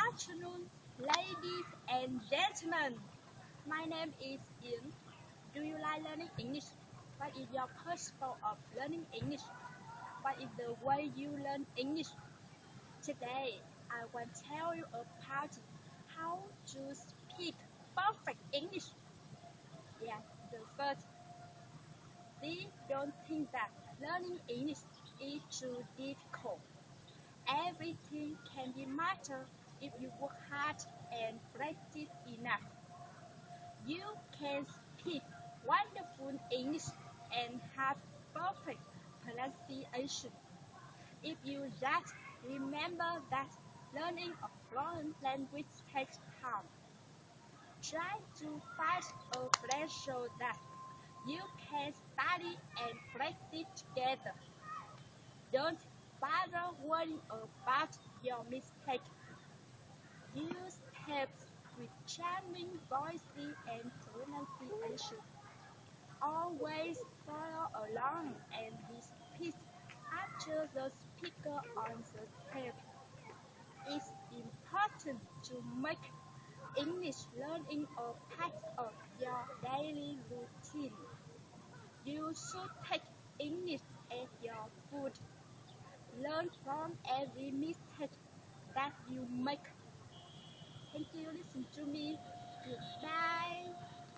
afternoon, ladies and gentlemen. My name is Ian. Do you like learning English? What is your purpose of learning English? What is the way you learn English? Today, I will tell you about how to speak perfect English. Yes, the first, please don't think that learning English is too difficult. Everything can be mastered if you work hard and practice enough. You can speak wonderful English and have perfect pronunciation. If you just remember that learning a foreign language takes time, try to find a place so that you can study and practice together. Don't bother worrying about your mistakes. Use tips with charming voices and pronunciation. Always follow along and repeat after the speaker on the tape. It's important to make English learning a part of your daily routine. You should take English as your food. Learn from every mistake that you make. Thank you. Listen to me. Goodbye.